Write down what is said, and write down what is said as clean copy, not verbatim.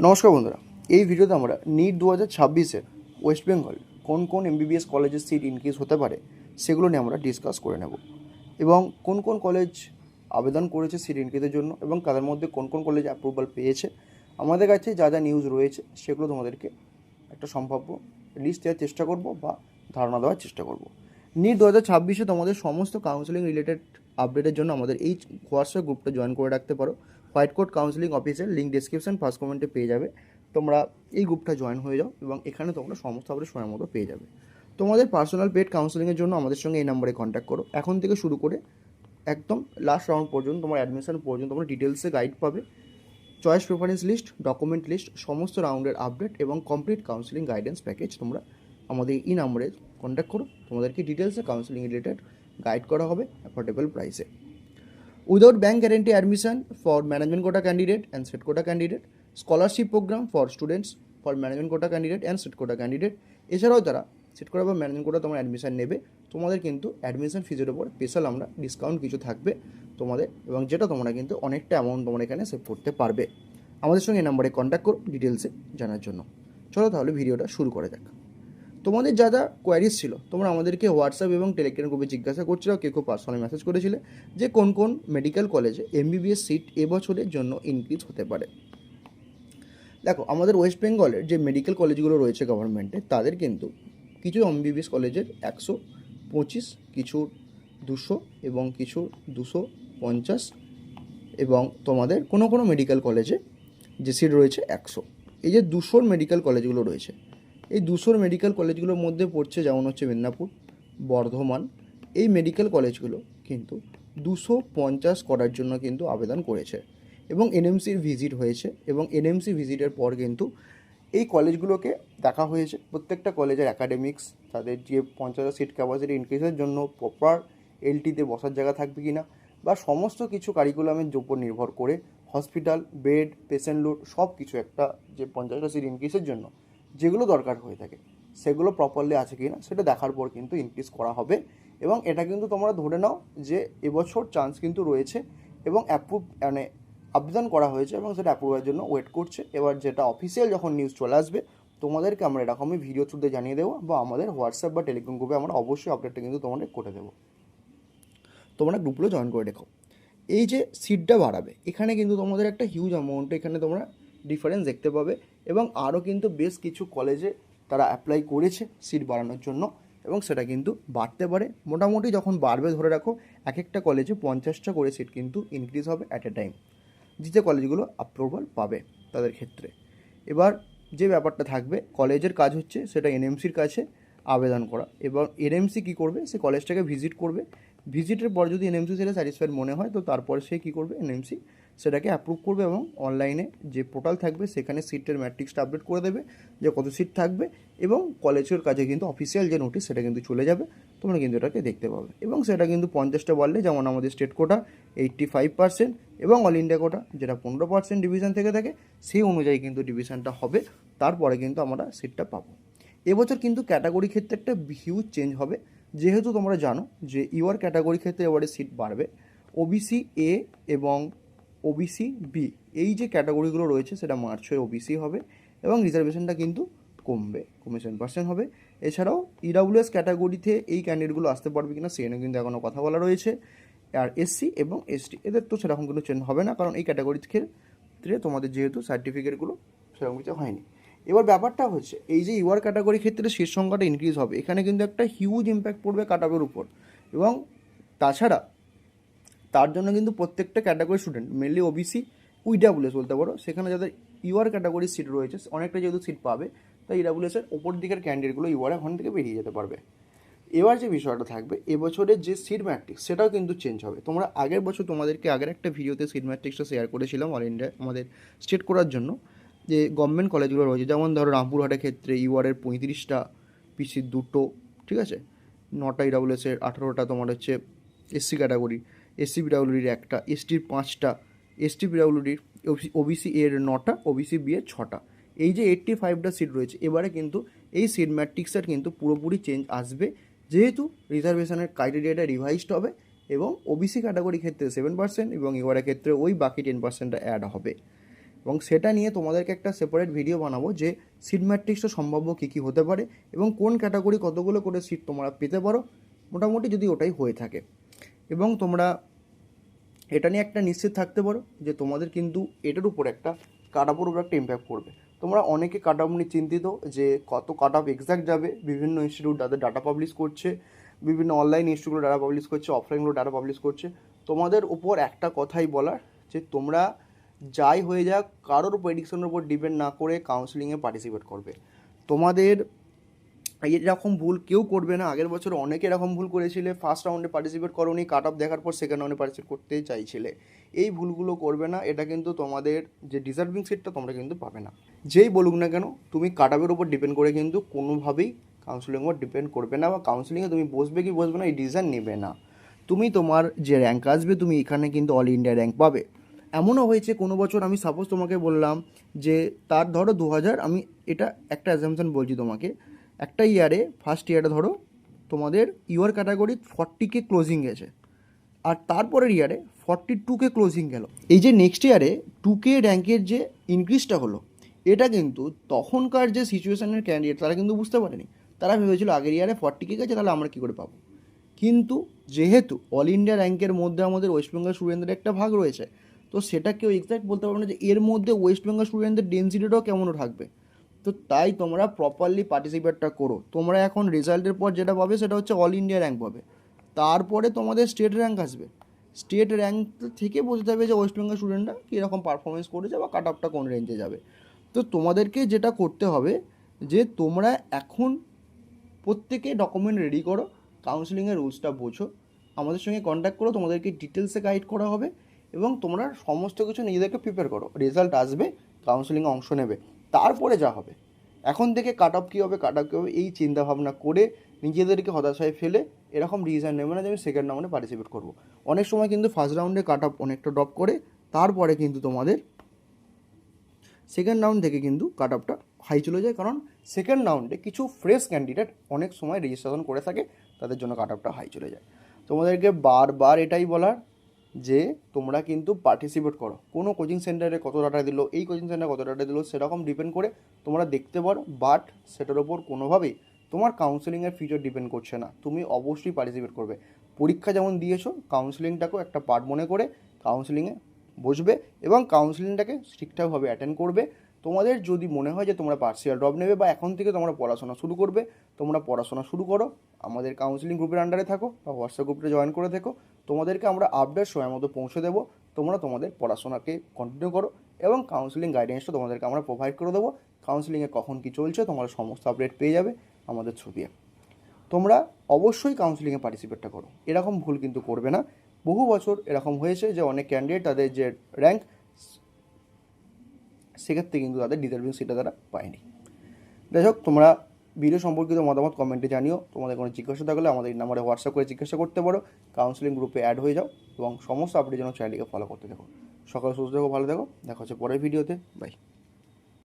নমস্কার বন্ধুরা, এই ভিডিওতে আমরা নিট 2026-এর ওয়েস্ট বেঙ্গল কোন কোন এমবিবিএস কলেজের সিট ইনক্রিজ হতে পারে সেগুলো নিয়ে আমরা ডিসকাস করে নেব এবং কোন কোন কলেজ আবেদন করেছে সিট ইনক্রিজের জন্য এবং তাদের মধ্যে কোন কোন কলেজ অ্যাপ্রুভাল পেয়েছে। আমাদের কাছে যা যা নিউজ রয়েছে সেগুলো তোমাদেরকে একটা সম্ভাব্য লিস্ট দেওয়ার চেষ্টা করব বা ধারণা দেওয়ার চেষ্টা করব। নিট 2026-এ তোমাদের সমস্ত কাউন্সেলিং রিলেটেড আপডেটের জন্য আমাদের এই হোয়াটসঅ্যাপ গ্রুপটা জয়েন করে রাখতে পারো। হোয়াইট কোড কাউন্সেলিং অফিসের লিঙ্ক ডিসক্রিপশন ফার্স্ট কমেন্টে পেয়ে যাবে। তোমরা এই গ্রুপটা জয়েন হয়ে যাও এবং এখানে তোমরা সমস্ত আপডেট সময় মতো পেয়ে যাবে। তোমাদের পার্সোনাল পেড কাউন্সেলিংয়ের জন্য আমাদের সঙ্গে এই নাম্বারে কন্ট্যাক্ট করো। এখন থেকে শুরু করে একদম লাস্ট রাউন্ড পর্যন্ত, তোমার অ্যাডমিশন পর্যন্ত তোমরা ডিটেলসে গাইড পাবে। Choice preference list, document list, সমস্ত রাউন্ডের আপডেট এবং কমপ্লিট কাউন্সেলিং গাইডেন্স প্যাকেজ তোমরা আমাদের এই নাম্বারে কন্ট্যাক্ট করো। তোমাদেরকে ডিটেলসে কাউন্সেলিং রিলেটেড গাইড করা হবে অ্যাফোর্ডেবল প্রাইসে। Without bank guarantee admission for management quota candidate and set quota candidate, scholarship program for students for management quota candidate and set quota candidate. এছাড়াও তারা সেট কোটা বা ম্যানেজমেন্ট কোটা তোমার অ্যাডমিশন নেবে, তোমাদের কিন্তু অ্যাডমিশন ফিজের ওপর স্পেশাল আমরা ডিসকাউন্ট কিছু থাকবে তোমাদের, এবং যেটা তোমরা কিন্তু অনেকটা অ্যামাউন্ট তোমরা এখানে সেভ করতে পারবে। আমাদের সঙ্গে এই নাম্বারে কন্ট্যাক্ট করো ডিটেলসে জানার জন্য। চলো তাহলে ভিডিওটা শুরু করা যাক। তোমাদের যা যা কোয়ারিজ ছিল তোমরা আমাদেরকে হোয়াটসঅ্যাপ এবং টেলিগ্রাম গ্রুপে জিজ্ঞাসা করছিল, কেউ কেউ পার্সোনালি মেসেজ করেছিলে যে কোন কোন মেডিকেল কলেজে এমবিবিএস সিট এবছরের জন্য ইনক্রিজ হতে পারে। দেখো, আমাদের ওয়েস্ট বেঙ্গলের যে মেডিকেল কলেজগুলো রয়েছে গভর্নমেন্টে, তাদের কিন্তু কিছু এমবিবিএস কলেজের 125, কিছু 200 এবং কিছু 250, এবং তোমাদের কোনো কোনো মেডিকেল কলেজে যে সিট রয়েছে 100। এই যে 200 মেডিকেল কলেজগুলো রয়েছে, এই 200 মেডিকেল কলেজগুলোর মধ্যে পড়ছে যেমন হচ্ছে মেদিনীপুর, বর্ধমান। এই মেডিকেল কলেজগুলো কিন্তু 250 করার জন্য কিন্তু আবেদন করেছে এবং এনএমসির ভিজিট হয়েছে, এবং এনএমসি ভিজিটের পর কিন্তু এই কলেজগুলোকে দেখা হয়েছে প্রত্যেকটা কলেজের অ্যাকাডেমিক্স, তাদের যে 50 সিট ক্যাপাসিটি ইনক্রিজের জন্য প্রপার এলটিতে বসার জায়গা থাকবে কি না, বা সমস্ত কিছু কারিকুলামের উপর নির্ভর করে হসপিটাল বেড, পেশেন্ট লোড সব কিছু একটা যে 50টা সিট ইনক্রিজের জন্য যেগুলো দরকার হয়ে থাকে সেগুলো প্রপারলি আছে কি না সেটা দেখার পর কিন্তু ইনক্রিজ করা হবে। এবং এটা কিন্তু তোমরা ধরে নাও যে এবছর চান্স কিন্তু রয়েছে এবং অ্যাপ্রুভ মানে আবেদন করা হয়েছে এবং সেটা অ্যাপ্রুভের জন্য ওয়েট করছে। এবার যেটা অফিসিয়াল যখন নিউজ চলে আসবে তোমাদেরকে আমরা এরকমই ভিডিও থ্রুতে জানিয়ে দেবো, বা আমাদের হোয়াটসঅ্যাপ বা টেলিগ্রাম গ্রুপে আমরা অবশ্যই আপডেটটা কিন্তু তোমাদের করে দেবো। তোমরা গ্রুপগুলো জয়েন করে রেখো। এই যে সিটটা বাড়াবে, এখানে কিন্তু তোমাদের একটা হিউজ অ্যামাউন্ট এখানে তোমরা ডিফারেন্স দেখতে পাবে, এবং আরও কিন্তু বেশ কিছু কলেজে তারা অ্যাপ্লাই করেছে সিট বাড়ানোর জন্য, এবং সেটা কিন্তু বাড়তে পারে। মোটামুটি যখন বাড়বে ধরে রাখো এক একটা কলেজে 50টা করে সিট কিন্তু ইনক্রিজ হবে অ্যাট এ টাইম, যে কলেজগুলো অ্যাপ্রুভাল পাবে তাদের ক্ষেত্রে। এবার যে ব্যাপারটা থাকবে, কলেজের কাজ হচ্ছে সেটা এনএমসির কাছে আবেদন করা, এবং এনএমসি কী করবে, সে কলেজটাকে ভিজিট করবে। ভিজিটের পর যদি এনএমসি সেটা স্যাটিসফাইড মনে হয় তো তারপরে সে কী করবে, এনএমসি সেটাকে অ্যাপ্রুভ করবে এবং অনলাইনে যে পোর্টাল থাকবে সেখানে সিটের ম্যাট্রিক্সটা আপডেট করে দেবে যে কত সিট থাকবে, এবং কলেজের কাছে কিন্তু অফিসিয়াল যে নোটিশ সেটা কিন্তু চলে যাবে, তোমরা কিন্তু এটাকে দেখতে পাবে। এবং সেটা কিন্তু 50টা বাড়লে, যেমন আমাদের স্টেট কোটা 85% এবং অল ইন্ডিয়া কোটা যেটা 15% ডিভিশন থেকে থাকে, সেই অনুযায়ী কিন্তু ডিভিশনটা হবে, তারপরে কিন্তু আমরা সিটটা পাবো। এবছর কিন্তু ক্যাটাগরি ক্ষেত্রে একটা হিউজ চেঞ্জ হবে, যেহেতু তোমরা জানো যে ইউআর ক্যাটাগরি ক্ষেত্রে এবারে সিট বাড়বে। ওবিসি এ এবং ওবিসি বি এই যে ক্যাটাগরিগুলো রয়েছে সেটা মার্চ হয়ে ওবিসি হবে, এবং রিজার্ভেশনটা কিন্তু কমে 7% হবে। এছাড়াও ইডাব্লিউএস ক্যাটাগরিতে এই ক্যান্ডিডেটগুলো আসতে পারবে কিনা সে নিয়ে কিন্তু এখনও কথা বলা রয়েছে। আর এসসি এবং এসটি এদের তো সেরকম কিন্তু চেঞ্জ হবে না, কারণ এই ক্যাটাগরির ক্ষেত্রে তোমাদের যেহেতু সার্টিফিকেটগুলো সেরকম কিছু হয়নি। এবার ব্যাপারটা হচ্ছে এই যে ইউআর ক্যাটাগরি ক্ষেত্রে সিট সংখ্যাটা ইনক্রিজ হবে, এখানে কিন্তু একটা হিউজ ইম্প্যাক্ট পড়বে কাট অফের উপর, এবং তাছাড়া তার জন্য কিন্তু প্রত্যেকটা category student, mainly OBC EWS বলতে পারো, সেখানে যাদের ইউআর ক্যাটাগরির সিট রয়েছে অনেকটা যেহেতু সিট পাবে, তাই ইডাব্লিউএসের ওপর দিকের ক্যান্ডিডেটগুলো ইউআর ওখান থেকে বেরিয়ে যেতে পারবে। এবার যে বিষয়টা থাকবে, এবছরের যে সিট ম্যাট্রিক্স সেটাও কিন্তু চেঞ্জ হবে। তোমরা আগের বছর তোমাদেরকে আগের একটা ভিডিওতে সিট ম্যাট্রিক্সটা শেয়ার করেছিলাম অল ইন্ডিয়া আমাদের স্টেট করার জন্য, যে গভর্নমেন্ট কলেজগুলো রয়েছে, যেমন ধরো রামপুরহাটের ক্ষেত্রে ইউআরের 35টা, পিসির 2টো, ঠিক আছে, 9টা ইডাব্লিউএসের, 18টা তোমার হচ্ছে এসসি ক্যাটাগরি, এসসি পিডাব্লিউডির 1টা, এসটির 5টা, এসটি পিডাব্লিউডির, ওবিসি এর 9টা, ওবিসি বি এর 6টা। এই যে 85টা সিট রয়েছে, এবারে কিন্তু এই সিট ম্যাট্রিক্সের কিন্তু পুরোপুরি চেঞ্জ আসবে, যেহেতু রিজার্ভেশনের ক্রাইটেরিয়াটা রিভাইজড হবে, এবং ওবিসি ক্যাটাগরি ক্ষেত্রে 7% এবং ইউআরের ক্ষেত্রে ওই বাকি 10%টা অ্যাড হবে। এবং সেটা নিয়ে তোমাদেরকে একটা সেপারেট ভিডিও বানাবো যে সিট ম্যাট্রিক্সটা সম্ভাব্য কী কী হতে পারে এবং কোন ক্যাটাগরি কতগুলো করে সিট তোমরা পেতে পারো মোটামুটি যদি ওটাই হয়ে থাকে। এবং তোমরা এটা নিয়ে একটা নিশ্চিত থাকতে পারো যে তোমাদের কিন্তু এটার উপর একটা কাট আপের উপর একটা ইম্প্যাক্ট পড়বে। তোমরা অনেকে কাট আপ নিয়ে চিন্তিত যে কত কাট আপ এক্সাক্ট যাবে, বিভিন্ন ইনস্টিটিউট তাদের ডাটা পাবলিশ করছে, বিভিন্ন অনলাইন ইনস্টিটিউটগুলো ডাটা পাবলিশ করছে, অফলাইনগুলো ডাটা পাবলিশ করছে। তোমাদের উপর একটা কথাই বলার যে তোমরা যাই হয়ে যাক কারোর প্রেডিকশনের উপর ডিপেন্ড না করে কাউন্সেলিংয়ে পার্টিসিপেট করবে। তোমাদের এরকম ভুল কেউ করবে না। আগের বছর অনেকে এরকম ভুল করেছিলে, ফার্স্ট রাউন্ডে পার্টিসিপেট করোনি, কাট অফ দেখার পর সেকেন্ড রাউন্ডে পার্টিসিপেট করতে চাইছিলে। এই ভুলগুলো করবে না, এটা কিন্তু তোমাদের যে ডিজার্ভিং সিটটা তোমরা কিন্তু পাবে না। যেই বলুক না কেন তুমি কাট অফের উপর ডিপেন্ড করে কিন্তু কোনোভাবেই কাউন্সেলিংয়ের উপর ডিপেন্ড করবে না, বা কাউন্সেলিংয়ে তুমি বসবে কি বসবে না এই ডিসিশন নেবে না। তুমি তোমার যে র্যাঙ্ক আসবে তুমি এখানে কিন্তু অল ইন্ডিয়া র্যাঙ্ক পাবে। এমনও হয়েছে কোনো বছর, আমি সাপোজ তোমাকে বললাম যে তার ধরো 2000, আমি এটা একটা অ্যাজাম্পশন বলছি তোমাকে, একটা ইয়ারে ফার্স্ট ইয়ারে ধরো তোমাদের ইউর ক্যাটাগরি 40K ক্লোজিং গেছে, আর তারপরের ইয়ারে 42K ক্লোজিং গেল। এই যে নেক্সট ইয়ারে 2K র্যাঙ্কের যে ইনক্রিজটা হলো, এটা কিন্তু তখনকার যে সিচুয়েশনের ক্যান্ডিডেট তারা কিন্তু বুঝতে পারেনি। তারা ভেবেছিল আগের ইয়ারে 40K গেছে, তাহলে আমরা কী করে পাবো। কিন্তু যেহেতু অল ইন্ডিয়া র্যাঙ্কের মধ্যে আমাদের ওয়েস্ট বেঙ্গল স্টুডেন্টদের একটা ভাগ রয়েছে, তো সেটা কেউ এক্স্যাক্ট বলতে পারবে না যে এর মধ্যে ওয়েস্ট বেঙ্গল স্টুডেন্টদের ডেন্সিটিটাও কেমনও থাকবে। তো তাই তোমরা প্রপারলি পার্টিসিপেটটা করো। তোমরা এখন রেজাল্টের পর যেটা পাবে সেটা হচ্ছে অল ইন্ডিয়া র্যাঙ্ক পাবে, তারপরে তোমাদের স্টেট র্যাঙ্ক আসবে। স্টেট র্যাঙ্ক থেকে বোঝা যাবে যে ওয়েস্ট বেঙ্গল স্টুডেন্টরা কীরকম পারফরমেন্স করেছে বা কাট আপটা কোন রেঞ্জে যাবে। তো তোমাদেরকে যেটা করতে হবে যে তোমরা এখন প্রত্যেকে ডকুমেন্ট রেডি করো, কাউন্সেলিংয়ের রুলসটা বোঝো, আমাদের সঙ্গে কন্ট্যাক্ট করো, তোমাদেরকে ডিটেলসে গাইড করা হবে এবং তোমরা সমস্ত কিছু নিজেদেরকে প্রিপেয়ার করো। রেজাল্ট আসবে, কাউন্সেলিংয়ে অংশ নেবে, তারপরে যা হবে। এখন থেকে কাট অফ কী হবে কাট অফ কী হবে এই চিন্তাভাবনা করে নিজেদেরকে হতাশায় ফেলে এরকম ডিসিশন নেবে না যে আমি সেকেন্ড রাউন্ডে পার্টিসিপেট করবো। অনেক সময় কিন্তু ফার্স্ট রাউন্ডে কাট অফ অনেকটা ড্রপ করে, তারপরে কিন্তু তোমাদের সেকেন্ড রাউন্ড থেকে কিন্তু কাট অফটা হাই চলে যায়, কারণ সেকেন্ড রাউন্ডে কিছু ফ্রেশ ক্যান্ডিডেট অনেক সময় রেজিস্ট্রেশন করে থাকে, তাদের জন্য কাট অফটা হাই চলে যায়। তোমাদেরকে বারবার এটাই বলার যে তোমরা কিন্তু পার্টিসিপেট করো। কোনো কোচিং সেন্টারে কত ডাটা দিল, এই কোচিং সেন্টারে কত ডাটা দিল সেরকম ডিপেন্ড করে তোমরা দেখতে পারো, বাট সেটার ওপর কোনোভাবেই তোমার কাউন্সেলিংয়ের ফিউচার ডিপেন্ড করছে না। তুমি অবশ্যই পার্টিসিপেট করবে। পরীক্ষা যেমন দিয়েছো, কাউন্সেলিংটাকেও একটা পার্ট মনে করে কাউন্সেলিংয়ে বসবে এবং কাউন্সেলিংটাকে ঠিকঠাকভাবে অ্যাটেন্ড করবে। তোমাদের যদি মনে হয় যে তোমরা পার্সিয়াল ড্রপ নেবে বা এখন থেকে তোমরা পড়াশোনা শুরু করবে, তোমরা পড়াশোনা শুরু করো, আমাদের কাউন্সেলিং গ্রুপের আন্ডারে থাকো বা হোয়াটসঅ্যাপ গ্রুপে জয়েন করে থেকো। তোমাদেরকে আমরা আপডেট সময় মতো পৌঁছে দেবো। তোমরা তোমাদের পড়াশোনাকে কন্টিনিউ করো এবং কাউন্সেলিং গাইডেন্সটা তোমাদেরকে আমরা প্রোভাইড করে দেবো। কাউন্সেলিংয়ে কখন কী চলছে তোমরা সমস্ত আপডেট পেয়ে যাবে আমাদের থ্রু দিয়ে। তোমরা অবশ্যই কাউন্সেলিংয়ে পার্টিসিপেটটা করো, এরকম ভুল কিন্তু করবে না। বহু বছর এরকম হয়েছে যে অনেক ক্যান্ডিডেট তাদের যে র্যাঙ্ক সেক্ষেত্রে কিন্তু তাদের ডিজার্ভিং সিটটা তারা পায়নি। যাই হোক, তোমরা ভিডিও সম্পর্কিত মতামত কমেন্টে জানিও। তোমাদের কোনো জিজ্ঞাসা থাকলে আমাদের এই নাম্বারে হোয়াটসঅ্যাপ করে জিজ্ঞাসা করতে পারো। কাউন্সেলিং গ্রুপে অ্যাড হয়ে যাও এবং সমস্ত আপডেটের জন্য চ্যানেলটিকে ফলো করতে থাকো। সকালে সুস্থ থেকো, ভালো থেকো, দেখা হচ্ছে পরের ভিডিওতে। বাই।